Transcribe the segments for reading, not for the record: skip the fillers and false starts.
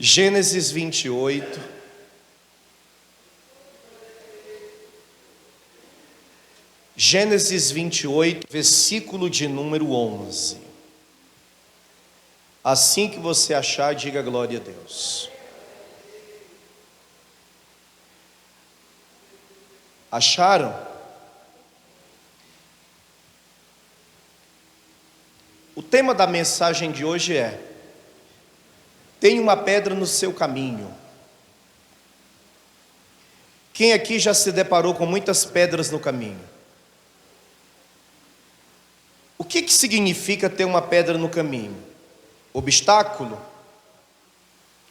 Gênesis 28, Gênesis 28, versículo de número 11. Assim que você achar, diga glória a Deus. Acharam? O tema da mensagem de hoje é: tem uma pedra no seu caminho. Quem aqui já se deparou com muitas pedras no caminho? O que significa ter uma pedra no caminho? Obstáculo?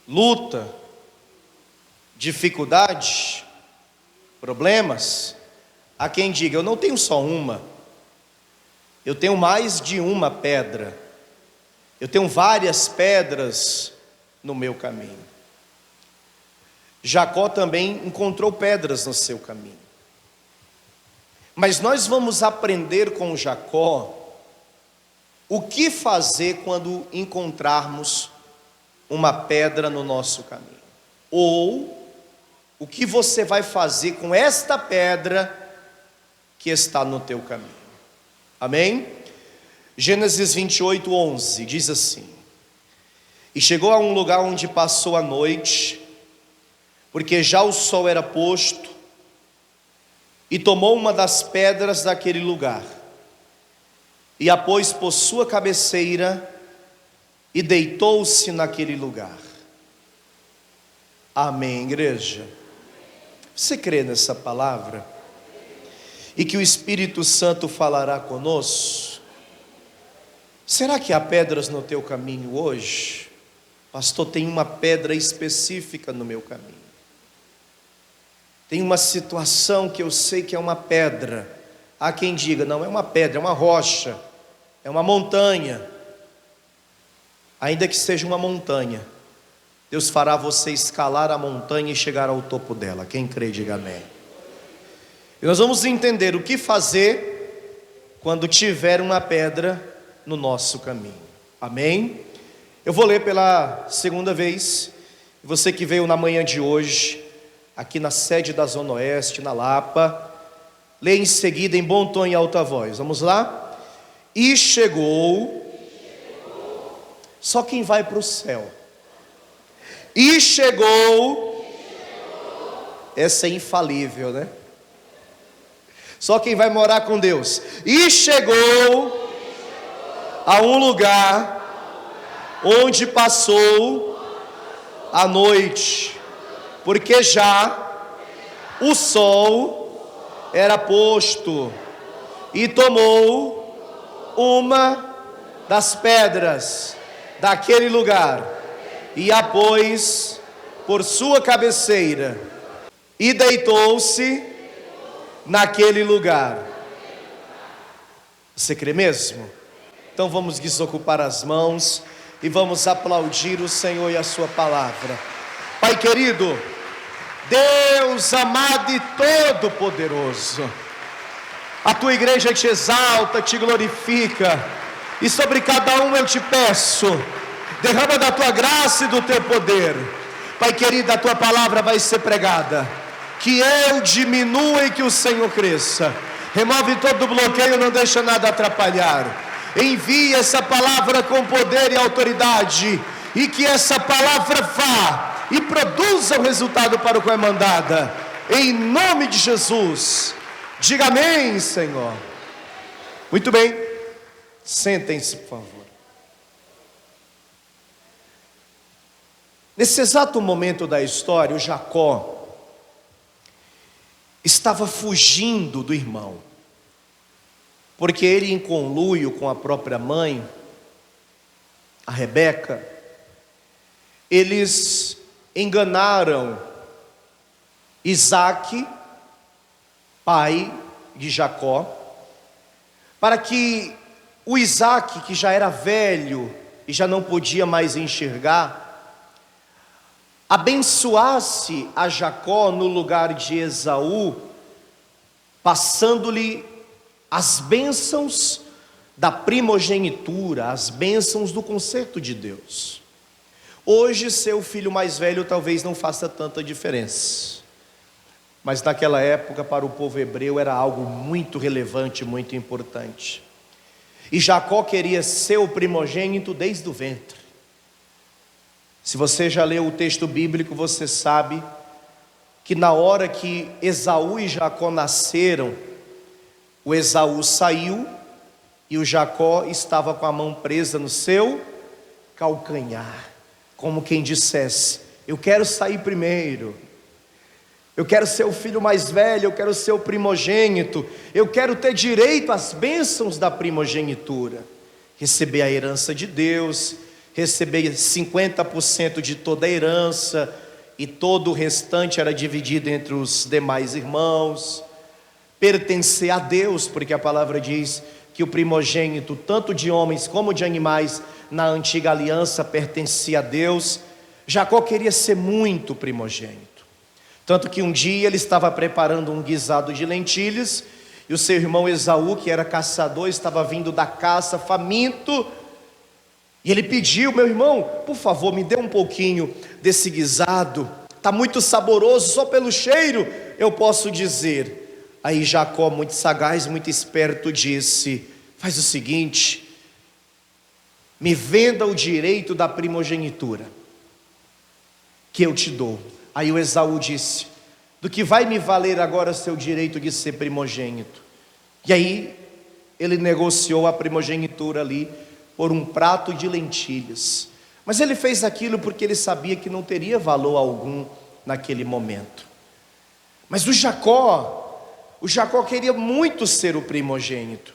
Luta? Dificuldade? Problemas? Há quem diga: eu não tenho só uma, eu tenho mais de uma pedra, eu tenho várias pedras no meu caminho. Jacó também encontrou pedras no seu caminho. Mas nós vamos aprender com Jacó o que fazer quando encontrarmos uma pedra no nosso caminho. Ou o que você vai fazer com esta pedra que está no teu caminho. Amém? Gênesis 28, 11 diz assim: e chegou a um lugar onde passou a noite, porque já o sol era posto, e tomou uma das pedras daquele lugar, e a pôs por sua cabeceira, e deitou-se naquele lugar. Amém, igreja? Você crê nessa palavra? E que o Espírito Santo falará conosco? Será que há pedras no teu caminho hoje? Pastor, tem uma pedra específica no meu caminho. Tem uma situação que eu sei que é uma pedra. Há quem diga: não é uma pedra, é uma rocha, é uma montanha. Ainda que seja uma montanha, Deus fará você escalar a montanha e chegar ao topo dela. Quem crê, diga amém. E nós vamos entender o que fazer quando tiver uma pedra no nosso caminho. Amém? Eu vou ler pela segunda vez. Você que veio na manhã de hoje, aqui na sede da Zona Oeste, na Lapa, lê em seguida em bom tom e alta voz. Vamos lá? E chegou. Só quem vai para o céu. E chegou. Essa é infalível, né? Só quem vai morar com Deus. E chegou a um lugar onde passou a noite, porque já o sol era posto, e tomou uma das pedras daquele lugar, e a pôs por sua cabeceira, e deitou-se naquele lugar. Você crê mesmo? Então vamos desocupar as mãos e vamos aplaudir o Senhor e a sua palavra. Pai querido, Deus amado e todo-poderoso, a tua igreja te exalta, te glorifica, e sobre cada um eu te peço, derrama da tua graça e do teu poder. Pai querido, a tua palavra vai ser pregada, que eu diminua e que o Senhor cresça. Remove todo bloqueio, não deixa nada atrapalhar. Envie essa palavra com poder e autoridade, e que essa palavra vá e produza o resultado para o qual é mandada, em nome de Jesus. Diga amém, Senhor. Muito bem, sentem-se, por favor. Nesse exato momento da história, o Jacó estava fugindo do irmão, porque ele, em conluio com a própria mãe, a Rebeca, eles enganaram Isaque, pai de Jacó, para que o Isaque, que já era velho e já não podia mais enxergar, abençoasse a Jacó no lugar de Esaú, passando-lhe as bênçãos da primogenitura, as bênçãos do concerto de Deus. Hoje, ser o filho mais velho talvez não faça tanta diferença, mas naquela época, para o povo hebreu, era algo muito relevante, muito importante. E Jacó queria ser o primogênito desde o ventre. Se você já leu o texto bíblico, você sabe que na hora que Esaú e Jacó nasceram, o Esaú saiu e o Jacó estava com a mão presa no seu calcanhar, como quem dissesse: eu quero sair primeiro, eu quero ser o filho mais velho, eu quero ser o primogênito, eu quero ter direito às bênçãos da primogenitura, receber a herança de Deus, receber 50% de toda a herança, e todo o restante era dividido entre os demais irmãos, pertencer a Deus, porque a palavra diz que o primogênito, tanto de homens como de animais, na antiga aliança pertencia a Deus. Jacó queria ser muito primogênito, tanto que um dia ele estava preparando um guisado de lentilhas, e o seu irmão Esaú, que era caçador, estava vindo da caça faminto, e ele pediu: meu irmão, por favor, me dê um pouquinho desse guisado, está muito saboroso, só pelo cheiro eu posso dizer. Aí Jacó, muito sagaz, muito esperto, disse: faz o seguinte, me venda o direito da primogenitura, que eu te dou. Aí o Esaú disse: do que vai me valer agora seu direito de ser primogênito? E aí ele negociou a primogenitura ali por um prato de lentilhas. Mas ele fez aquilo porque ele sabia que não teria valor algum naquele momento. Mas o Jacó queria muito ser o primogênito.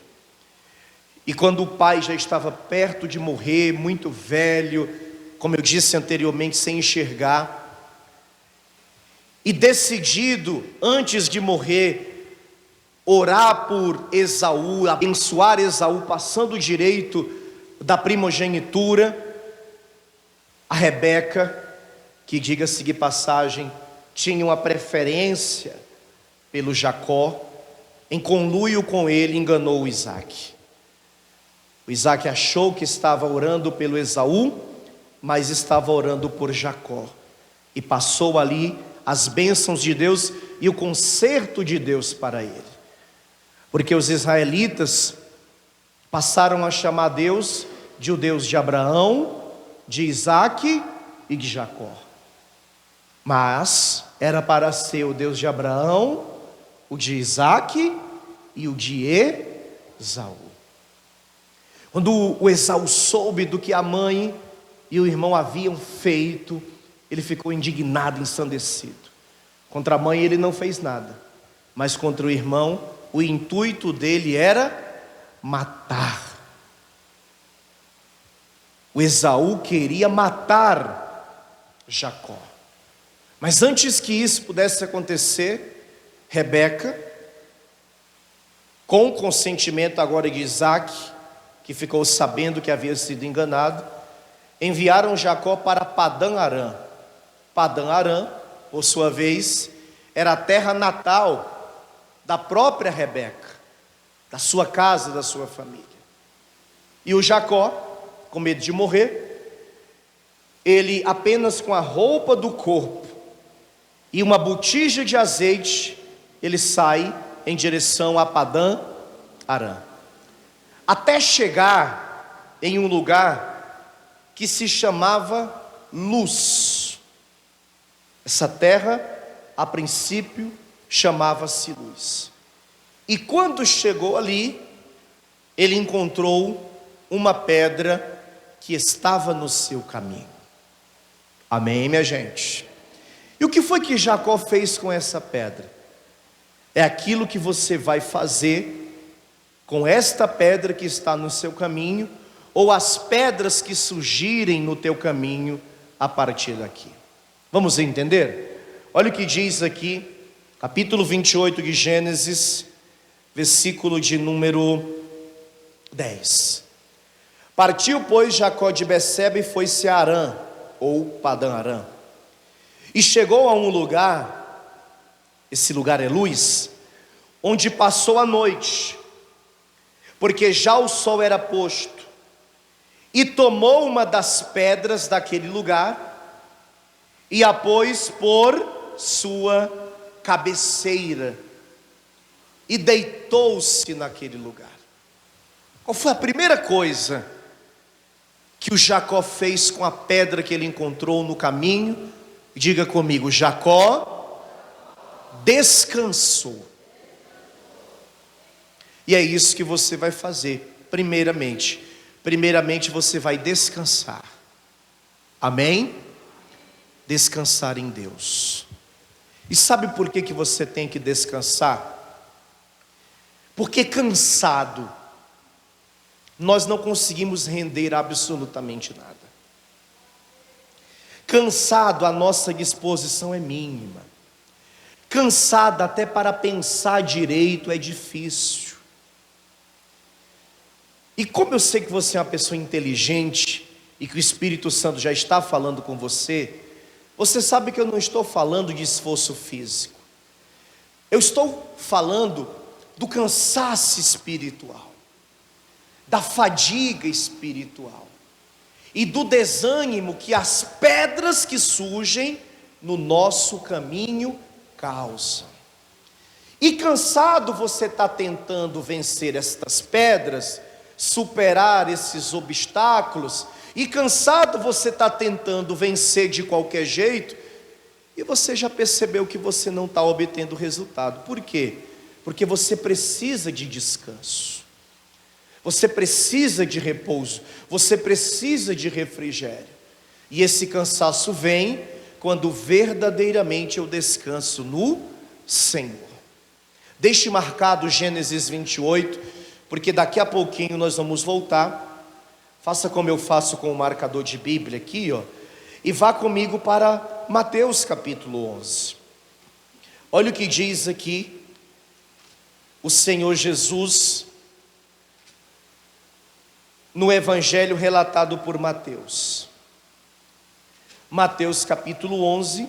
E quando o pai já estava perto de morrer, muito velho, como eu disse anteriormente, sem enxergar, e decidido, antes de morrer, orar por Esaú, abençoar Esaú, passando o direito da primogenitura, a Rebeca, que, diga-se de passagem, tinha uma preferência pelo Jacó, em conluio com ele, enganou o Isaac. O Isaac achou que estava orando pelo Esaú, mas estava orando por Jacó, e passou ali as bênçãos de Deus e o conserto de Deus para ele, porque os israelitas passaram a chamar Deus de o Deus de Abraão, de Isaac e de Jacó, mas era para ser o Deus de Abraão, o de Isaac e o de Esaú. Quando o Esaú soube do que a mãe e o irmão haviam feito, ele ficou indignado, ensandecido. Contra a mãe ele não fez nada, mas contra o irmão, o intuito dele era matar. O Esaú queria matar Jacó. Mas antes que isso pudesse acontecer, Rebeca, com o consentimento agora de Isaac, que ficou sabendo que havia sido enganado, enviaram Jacó para Padã-Arã. Padã-Arã, por sua vez, era a terra natal da própria Rebeca, da sua casa, da sua família. E o Jacó, com medo de morrer, ele apenas com a roupa do corpo e uma botija de azeite, ele sai em direção a Padã-Arã, até chegar em um lugar que se chamava Luz. Essa terra, a princípio, chamava-se Luz. E quando chegou ali, ele encontrou uma pedra que estava no seu caminho. Amém, minha gente? E o que foi que Jacó fez com essa pedra? É aquilo que você vai fazer com esta pedra que está no seu caminho, ou as pedras que surgirem no teu caminho a partir daqui. Vamos entender? Olha o que diz aqui, capítulo 28 de Gênesis, versículo de número 10. Partiu, pois, Jacó de Beceba e foi-se a Arã, ou Padã-Arã. E chegou a um lugar, esse lugar é Luz, onde passou a noite, porque já o sol era posto. e tomou uma das pedras daquele lugar, e a pôs por sua cabeceira, e deitou-se naquele lugar. Qual foi a primeira coisa que o Jacó fez com a pedra que ele encontrou no caminho? Diga comigo: Jacó descansou. E é isso que você vai fazer. Primeiramente você vai descansar. Amém? Descansar em Deus. E sabe por que você tem que descansar? Porque cansado, nós não conseguimos render absolutamente nada. Cansado, a nossa disposição é mínima. Cansado até para pensar direito é difícil. E como eu sei que você é uma pessoa inteligente e que o Espírito Santo já está falando com você, você sabe que eu não estou falando de esforço físico. Eu estou falando do cansaço espiritual, da fadiga espiritual e do desânimo que as pedras que surgem no nosso caminho causam. E cansado você está tentando vencer estas pedras, superar esses obstáculos, e cansado você está tentando vencer de qualquer jeito, e você já percebeu que você não está obtendo resultado. Por quê? Porque você precisa de descanso, você precisa de repouso, você precisa de refrigério. E esse cansaço vem quando verdadeiramente eu descanso no Senhor. Deixe marcado Gênesis 28, porque daqui a pouquinho nós vamos voltar. Faça como eu faço com o marcador de Bíblia aqui, ó, e vá comigo para Mateus capítulo 11. Olha o que diz aqui o Senhor Jesus no evangelho relatado por Mateus. Mateus capítulo 11,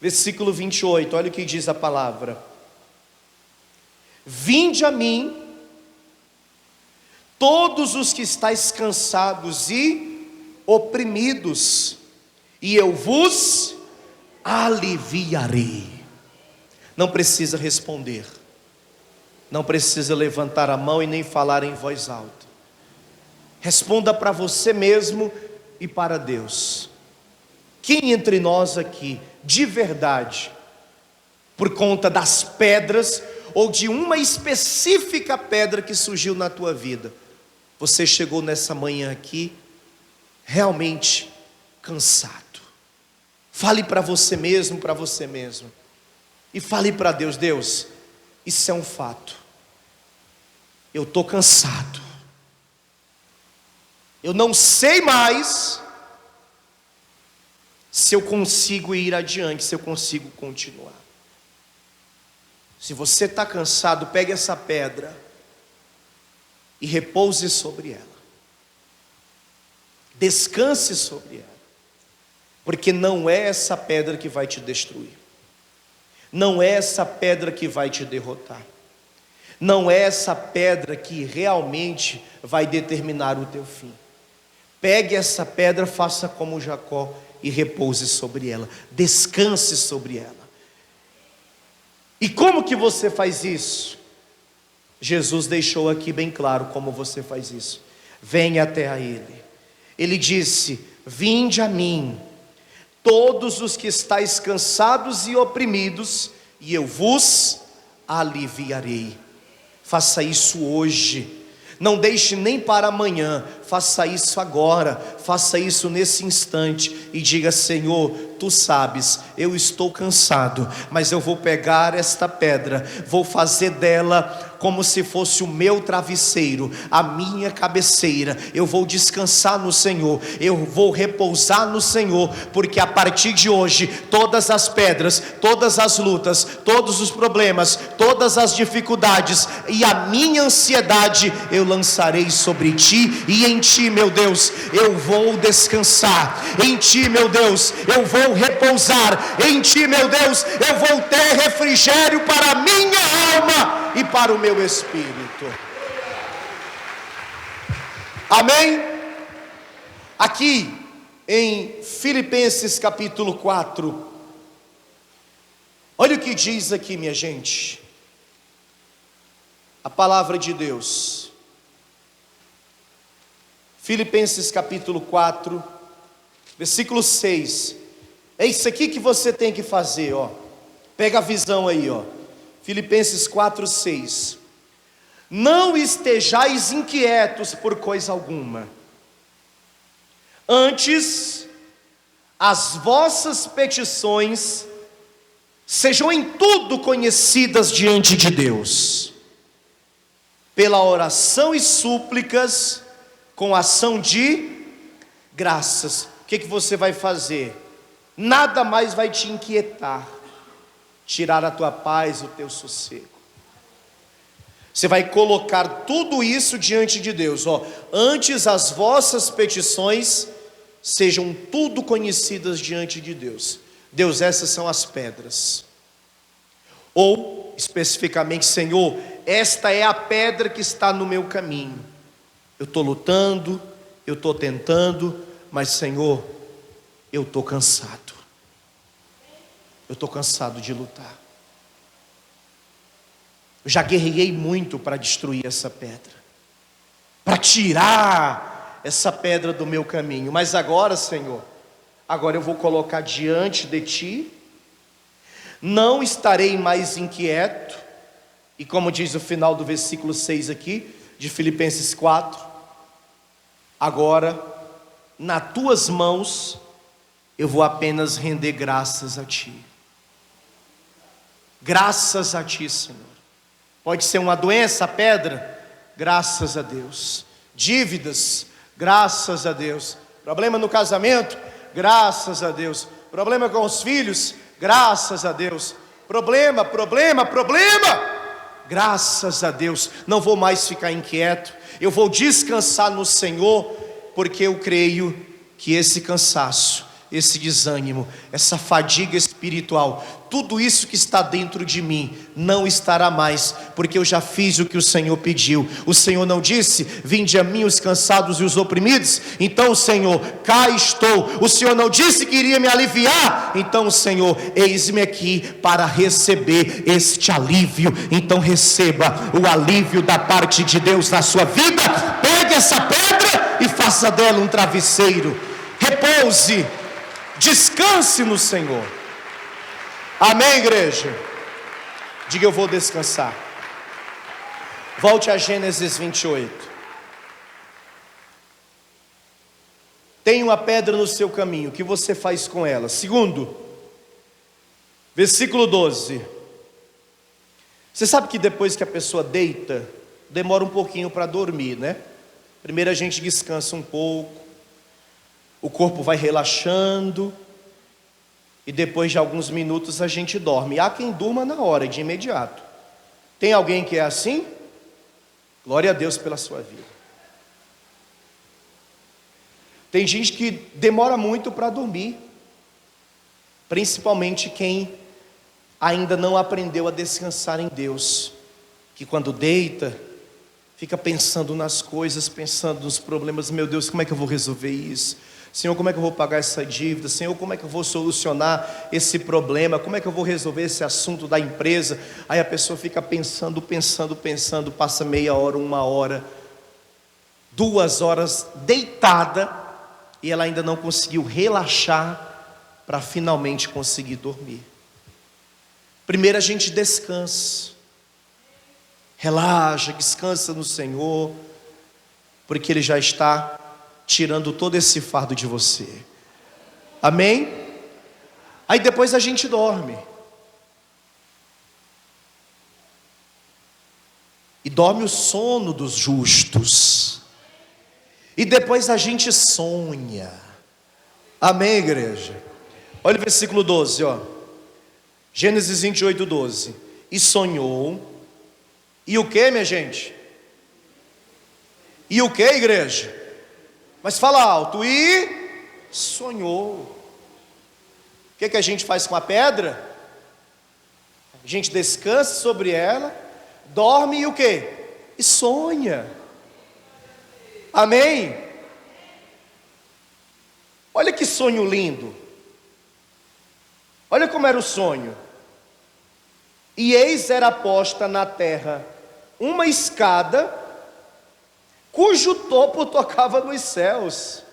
versículo 28, olha o que diz a palavra: vinde a mim, todos os que estáis cansados e oprimidos, e eu vos aliviarei. Não precisa responder, não precisa levantar a mão e nem falar em voz alta. Responda para você mesmo e para Deus. Quem entre nós aqui, de verdade, por conta das pedras, ou de uma específica pedra que surgiu na tua vida, você chegou nessa manhã aqui realmente cansado? Fale para você mesmo, para você mesmo, e fale para Deus: Deus, isso é um fato, eu estou cansado, eu não sei mais se eu consigo ir adiante, se eu consigo continuar. Se você está cansado, pegue essa pedra e repouse sobre ela, descanse sobre ela, porque não é essa pedra que vai te destruir, não é essa pedra que vai te derrotar, não é essa pedra que realmente vai determinar o teu fim. Pegue essa pedra, faça como Jacó e repouse sobre ela, descanse sobre ela. E como que você faz isso? Jesus deixou aqui bem claro como você faz isso. Venha até a Ele. Ele disse: vinde a mim, todos os que estáis cansados e oprimidos, e eu vos aliviarei. Faça isso hoje. Não deixe nem para amanhã, faça isso agora, faça isso nesse instante e diga: Senhor, Tu sabes, eu estou cansado, mas eu vou pegar esta pedra, vou fazer dela como se fosse o meu travesseiro, a minha cabeceira. Eu vou descansar no Senhor, eu vou repousar no Senhor, porque a partir de hoje, todas as pedras, todas as lutas, todos os problemas, todas as dificuldades e a minha ansiedade, eu lançarei sobre Ti, e em Ti, meu Deus, eu vou descansar, em Ti, meu Deus, eu vou repousar, em Ti, meu Deus, eu vou ter refrigério para a minha alma e para o meu espírito. Amém? Aqui em Filipenses capítulo 4, olha o que diz aqui, minha gente, a palavra de Deus. Filipenses capítulo 4, versículo 6. É isso aqui que você tem que fazer, ó. Pega a visão aí, ó. Filipenses 4, 6. Não estejais inquietos por coisa alguma, antes as vossas petições sejam em tudo conhecidas diante de Deus, pela oração e súplicas, com ação de graças. O que você vai fazer? Nada mais vai te inquietar, tirar a tua paz, o teu sossego. Você vai colocar tudo isso diante de Deus, ó. Antes as vossas petições sejam tudo conhecidas diante de Deus. Deus, essas são as pedras. Ou, especificamente, Senhor, esta é a pedra que está no meu caminho. Eu estou lutando, eu estou tentando, mas Senhor, eu estou cansado. Eu estou cansado de lutar. Eu já guerreei muito para destruir essa pedra, para tirar essa pedra do meu caminho. Mas agora, Senhor, agora eu vou colocar diante de Ti. Não estarei mais inquieto. E como diz o final do versículo 6 aqui, de Filipenses 4, agora, nas Tuas mãos, eu vou apenas render graças a Ti. Graças a Ti, Senhor. Pode ser uma doença, a pedra, graças a Deus. Dívidas, graças a Deus. Problema no casamento, graças a Deus. Problema com os filhos, graças a Deus. Problema, graças a Deus. Não vou mais ficar inquieto, eu vou descansar no Senhor, porque eu creio que esse cansaço, esse desânimo, essa fadiga espiritual, tudo isso que está dentro de mim não estará mais, porque eu já fiz o que o Senhor pediu. O Senhor não disse: vinde a mim os cansados e os oprimidos? Então, Senhor, cá estou. O Senhor não disse que iria me aliviar? Então, Senhor, eis-me aqui para receber este alívio. Então receba o alívio da parte de Deus na sua vida. Pegue essa pedra e faça dela um travesseiro. Repouse, descanse no Senhor. Amém, igreja? Diga: eu vou descansar. Volte a Gênesis 28. Tem uma pedra no seu caminho, o que você faz com ela? Segundo, versículo 12. Você sabe que depois que a pessoa deita, demora um pouquinho para dormir, né? Primeiro a gente descansa um pouco, o corpo vai relaxando, e depois de alguns minutos a gente dorme. Há quem durma na hora, de imediato. Tem alguém que é assim? Glória a Deus pela sua vida. Tem gente que demora muito para dormir, principalmente quem ainda não aprendeu a descansar em Deus, que quando deita, fica pensando nas coisas, pensando nos problemas. Meu Deus, como é que eu vou resolver isso? Senhor, como é que eu vou pagar essa dívida? Senhor, como é que eu vou solucionar esse problema? Como é que eu vou resolver esse assunto da empresa? Aí a pessoa fica pensando, passa meia hora, 1 hora, 2 horas deitada, e ela ainda não conseguiu relaxar para finalmente conseguir dormir. Primeiro a gente descansa, relaxa, descansa no Senhor, porque Ele já está tirando todo esse fardo de você. Amém? Aí depois a gente dorme. E dorme o sono dos justos. E depois a gente sonha. Amém, igreja? Olha o versículo 12, ó. Gênesis 28, 12. E sonhou. E o que, minha gente? E o que, igreja? Mas fala alto. E sonhou. O que a gente faz com a pedra? A gente descansa sobre ela, dorme e o que? E sonha. Amém? Olha que sonho lindo. Olha como era o sonho. E eis era posta na terra uma escada, cujo topo tocava nos céus.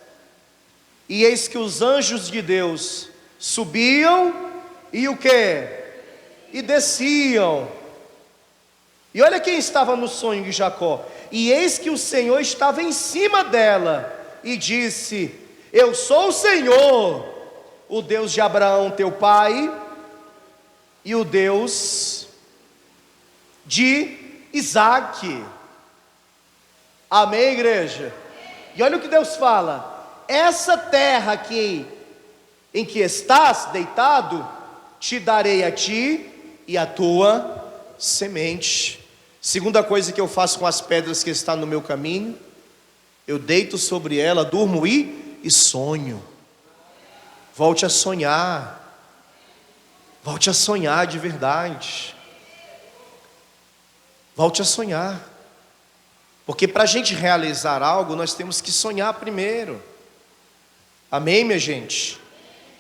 E eis que os anjos de Deus subiam e o quê? E desciam. E olha quem estava no sonho de Jacó. E eis que o Senhor estava em cima dela e disse: eu sou o Senhor, o Deus de Abraão teu pai e o Deus de Isaque. Amém, igreja? E olha o que Deus fala: essa terra aqui em que estás deitado, te darei a ti e a tua semente. Segunda coisa que eu faço com as pedras que estão no meu caminho, eu deito sobre ela, durmo e sonho. Volte a sonhar. Volte a sonhar de verdade. Volte a sonhar. Porque para a gente realizar algo, nós temos que sonhar primeiro. Amém, minha gente?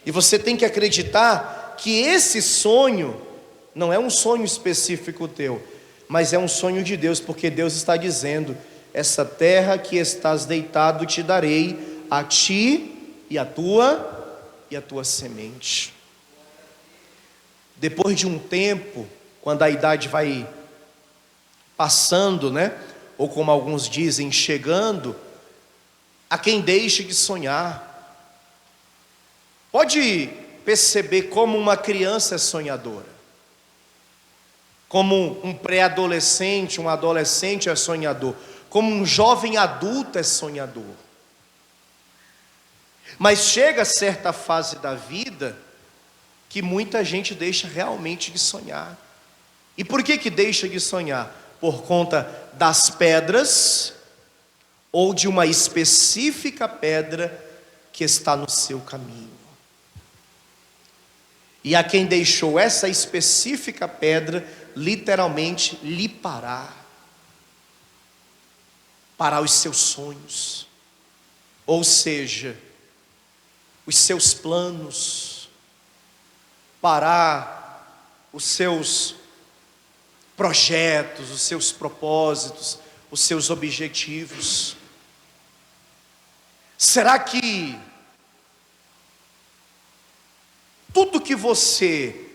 E você tem que acreditar que esse sonho não é um sonho específico teu, mas é um sonho de Deus, porque Deus está dizendo: essa terra que estás deitado te darei a ti e a tua semente. Depois de um tempo, quando a idade vai passando, né? Ou como alguns dizem, chegando, a quem deixe de sonhar. Pode perceber como uma criança é sonhadora, como um pré-adolescente, um adolescente é sonhador, como um jovem adulto é sonhador. Mas chega certa fase da vida que muita gente deixa realmente de sonhar. E por que deixa de sonhar? Por conta das pedras ou de uma específica pedra que está no seu caminho. E a quem deixou essa específica pedra, literalmente lhe parar os seus sonhos, ou seja, os seus planos, parar os seus projetos, os seus propósitos, os seus objetivos. Será que tudo que você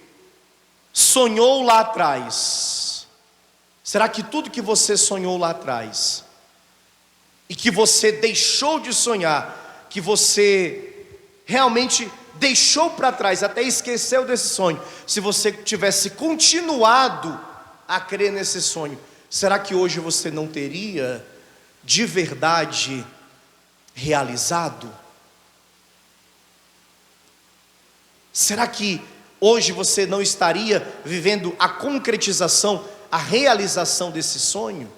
sonhou lá atrás, será que tudo que você sonhou lá atrás, e que você deixou de sonhar, que você realmente deixou para trás, até esqueceu desse sonho, se você tivesse continuado a crer nesse sonho, será que hoje você não teria de verdade realizado? Será que hoje você não estaria vivendo a concretização, a realização desse sonho?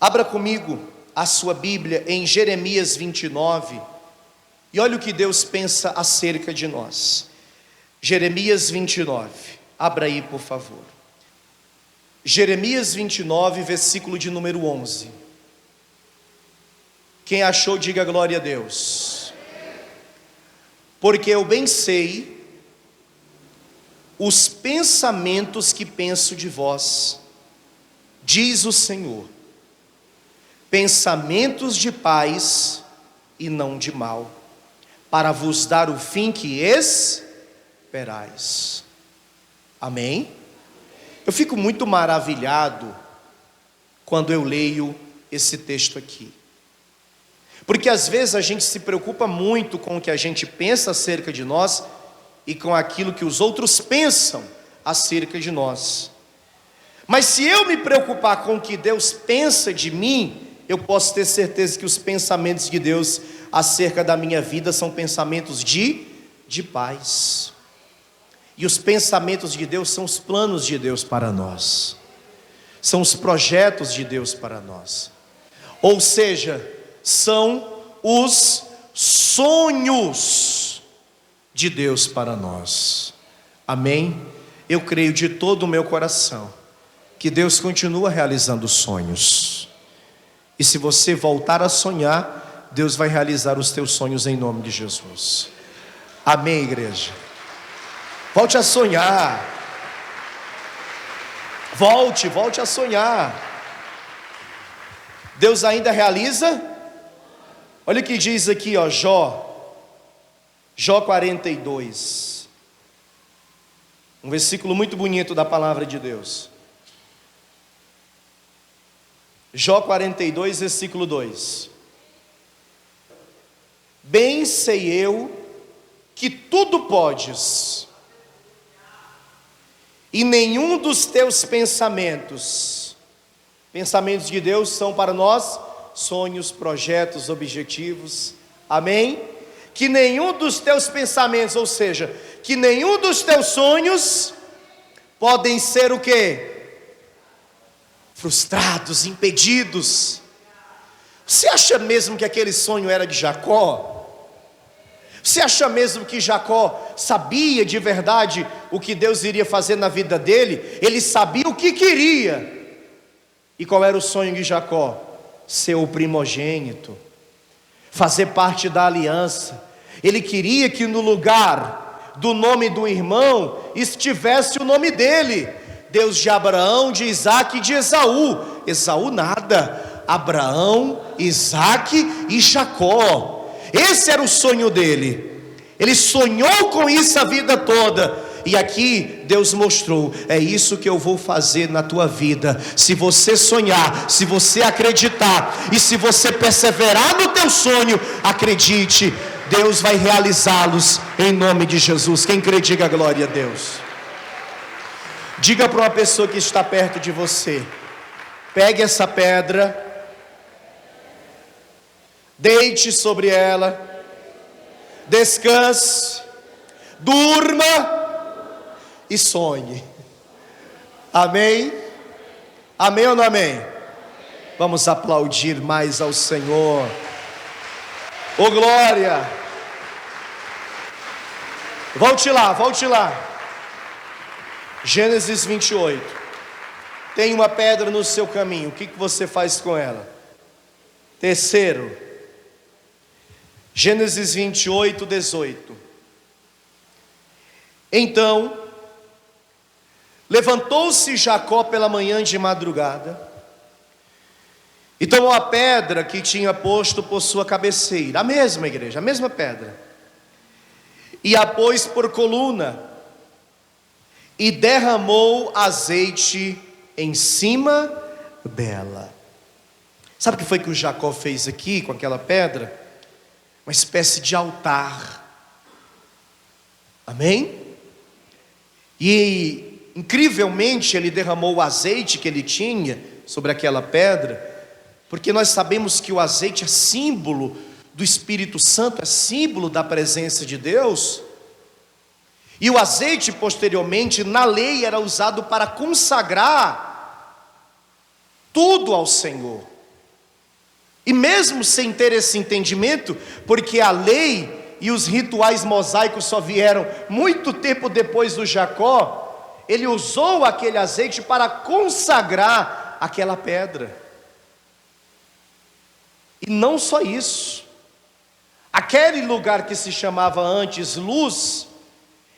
Abra comigo a sua Bíblia em Jeremias 29, e olha o que Deus pensa acerca de nós. Jeremias 29, abra aí por favor. Jeremias 29, versículo de número 11. Quem achou, diga glória a Deus. Porque eu bem sei os pensamentos que penso de vós, diz o Senhor, pensamentos de paz e não de mal, para vos dar o fim que esperais. Amém? Eu fico muito maravilhado quando eu leio esse texto aqui, porque às vezes a gente se preocupa muito com o que a gente pensa acerca de nós e com aquilo que os outros pensam acerca de nós. Mas se eu me preocupar com o que Deus pensa de mim, eu posso ter certeza que os pensamentos de Deus acerca da minha vida são pensamentos de paz. E os pensamentos de Deus são os planos de Deus para nós, são os projetos de Deus para nós, ou seja, são os sonhos de Deus para nós. Amém? Eu creio de todo o meu coração que Deus continua realizando sonhos. E se você voltar a sonhar, Deus vai realizar os teus sonhos em nome de Jesus. Amém, igreja? Volte a sonhar. Volte a sonhar. Deus ainda realiza. Olha o que diz aqui, ó, Jó 42. Um versículo muito bonito da palavra de Deus. Jó 42, versículo 2. Bem sei eu que tudo podes, e nenhum dos teus pensamentos de Deus são para nós sonhos, projetos, objetivos, amém? Que nenhum dos teus pensamentos, ou seja, que nenhum dos teus sonhos podem ser o quê? Frustrados, impedidos. Você acha mesmo que aquele sonho era de Jacó? Você acha mesmo que Jacó sabia de verdade o que Deus iria fazer na vida dele? Ele sabia o que queria. E qual era o sonho de Jacó? Ser o primogênito, fazer parte da aliança. Ele queria que no lugar do nome do irmão estivesse o nome dele. Deus de Abraão, de Isaque e de Esaú. Esaú nada. Abraão, Isaque e Jacó. Esse era o sonho dele. Ele sonhou com isso a vida toda. E aqui Deus mostrou: é isso que eu vou fazer na tua vida. Se você sonhar, se você acreditar, e se você perseverar no teu sonho, acredite, Deus vai realizá-los em nome de Jesus. Quem crê, diga glória a Deus. Diga para uma pessoa que está perto de você: pegue essa pedra, deite sobre ela, descanse, durma e sonhe. Amém? Amém ou não amém? Vamos aplaudir mais ao Senhor. Ô glória! Volte lá. Gênesis 28. Tem uma pedra no seu caminho, o que você faz com ela? Terceiro, Gênesis 28, 18. Então levantou-se Jacó pela manhã de madrugada, e tomou a pedra que tinha posto por sua cabeceira, a mesma igreja, a mesma pedra, e a pôs por coluna, e derramou azeite em cima dela. Sabe o que foi que o Jacó fez aqui com aquela pedra? Uma espécie de altar. Amém? E incrivelmente ele derramou o azeite que ele tinha sobre aquela pedra, porque nós sabemos que o azeite é símbolo do Espírito Santo, é símbolo da presença de Deus. E o azeite posteriormente na lei era usado para consagrar tudo ao Senhor. E mesmo sem ter esse entendimento, porque a lei e os rituais mosaicos só vieram muito tempo depois do Jacó, ele usou aquele azeite para consagrar aquela pedra. E não só isso, aquele lugar que se chamava antes Luz,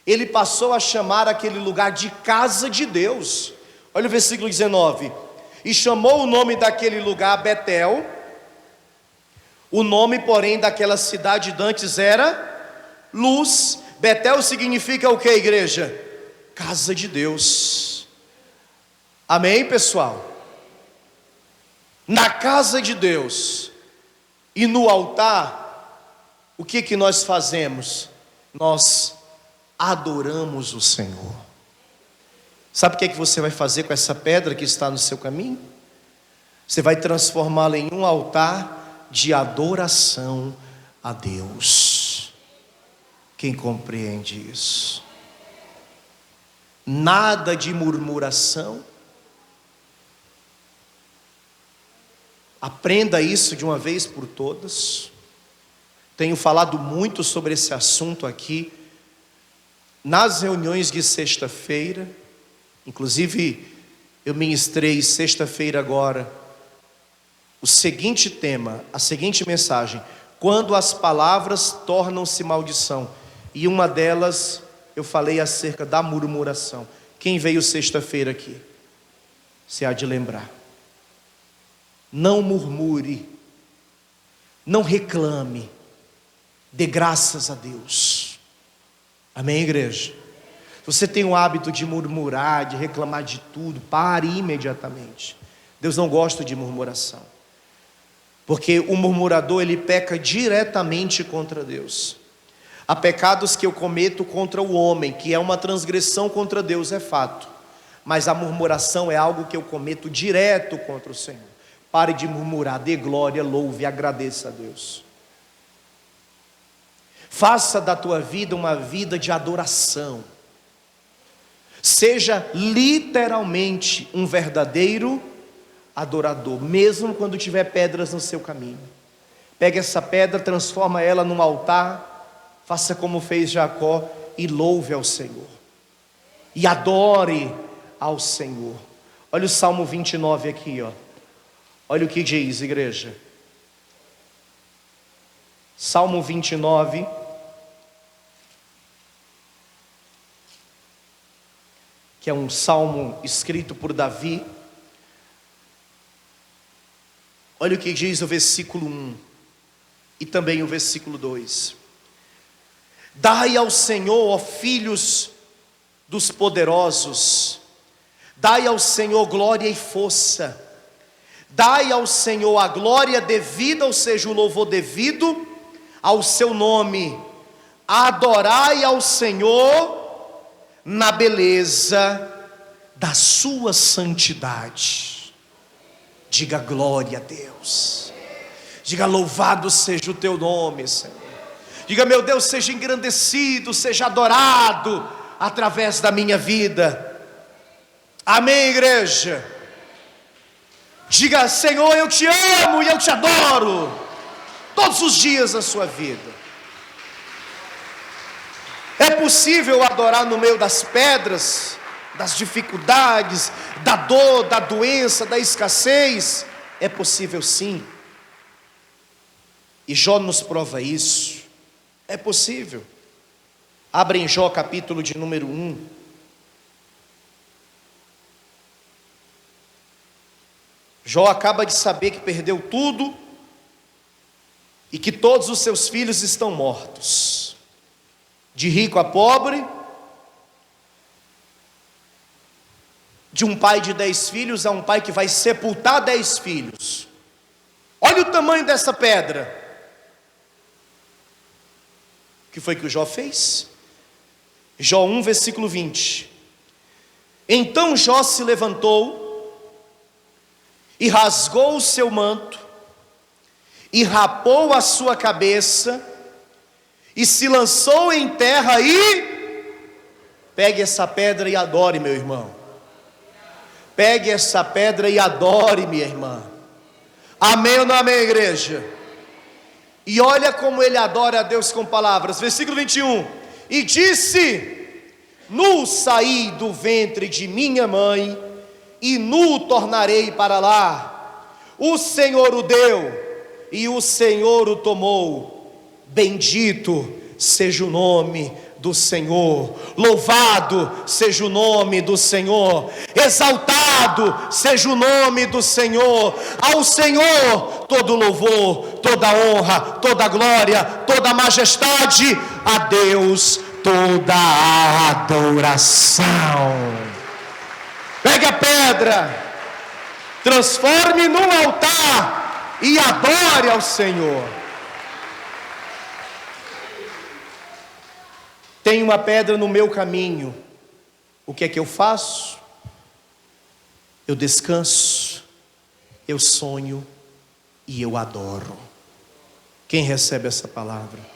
ele passou a chamar aquele lugar de casa de Deus. Olha o versículo 19. E chamou o nome daquele lugar Betel. O nome, porém, daquela cidade dantes era Luz. Betel significa o que, igreja? Casa de Deus. Amém, pessoal? Na casa de Deus e no altar, o que nós fazemos? Nós adoramos o Senhor. Sabe o que você vai fazer com essa pedra que está no seu caminho? Você vai transformá-la em um altar de adoração a Deus. Quem compreende isso? Nada de murmuração. Aprenda isso de uma vez por todas. Tenho falado muito sobre esse assunto aqui nas reuniões de sexta-feira. Inclusive eu ministrei sexta-feira agora o seguinte tema, a seguinte mensagem: quando as palavras tornam-se maldição. E uma delas, eu falei acerca da murmuração. Quem veio sexta-feira aqui, se há de lembrar. Não murmure, não reclame, dê graças a Deus. Amém, igreja? Se você tem o hábito de murmurar, de reclamar de tudo, pare imediatamente. Deus não gosta de murmuração, porque o murmurador, ele peca diretamente contra Deus. Há pecados que eu cometo contra o homem, que é uma transgressão contra Deus, é fato, mas a murmuração é algo que eu cometo direto contra o Senhor. Pare de murmurar, dê glória, louve, agradeça a Deus. Faça da tua vida uma vida de adoração. Seja literalmente um verdadeiro adorador, mesmo quando tiver pedras no seu caminho. Pegue essa pedra, transforma ela num altar, faça como fez Jacó e louve ao Senhor. E adore ao Senhor. Olha o Salmo 29 aqui, ó. Olha o que diz, igreja. Salmo 29. Que é um salmo escrito por Davi. Olha o que diz o versículo 1 e também o versículo 2. Dai ao Senhor, ó filhos dos poderosos, dai ao Senhor glória e força, dai ao Senhor a glória devida, ou seja, o louvor devido ao seu nome, adorai ao Senhor na beleza da sua santidade. Diga glória a Deus, diga louvado seja o teu nome, Senhor. Diga, meu Deus, seja engrandecido, seja adorado através da minha vida. Amém, igreja? Diga, Senhor, eu te amo e eu te adoro todos os dias da sua vida. É possível adorar no meio das pedras, das dificuldades, da dor, da doença, da escassez? É possível sim. E Jó nos prova isso. É possível. Abra em Jó capítulo de número 1. Jó acaba de saber que perdeu tudo e que todos os seus filhos estão mortos. De rico a pobre, de um pai de 10 filhos a um pai que vai sepultar 10 filhos. Olha o tamanho dessa pedra. O que foi que o Jó fez? Jó 1, versículo 20. Então Jó se levantou e rasgou o seu manto e rapou a sua cabeça e se lançou em terra e... Pegue essa pedra e adore, meu irmão. Pegue essa pedra e adore, minha irmã. Amém ou não amém, igreja? E olha como ele adora a Deus com palavras. Versículo 21. E disse: nu saí do ventre de minha mãe, e nu tornarei para lá. O Senhor o deu, e o Senhor o tomou. Bendito seja o nome do Senhor, louvado seja o nome do Senhor, exaltado seja o nome do Senhor. Ao Senhor todo louvor, toda honra, toda glória, toda majestade. A Deus toda a adoração. Pegue a pedra, transforme num altar e adore ao Senhor. Tem uma pedra no meu caminho. O que é que eu faço? Eu descanso, eu sonho e eu adoro. Quem recebe essa palavra?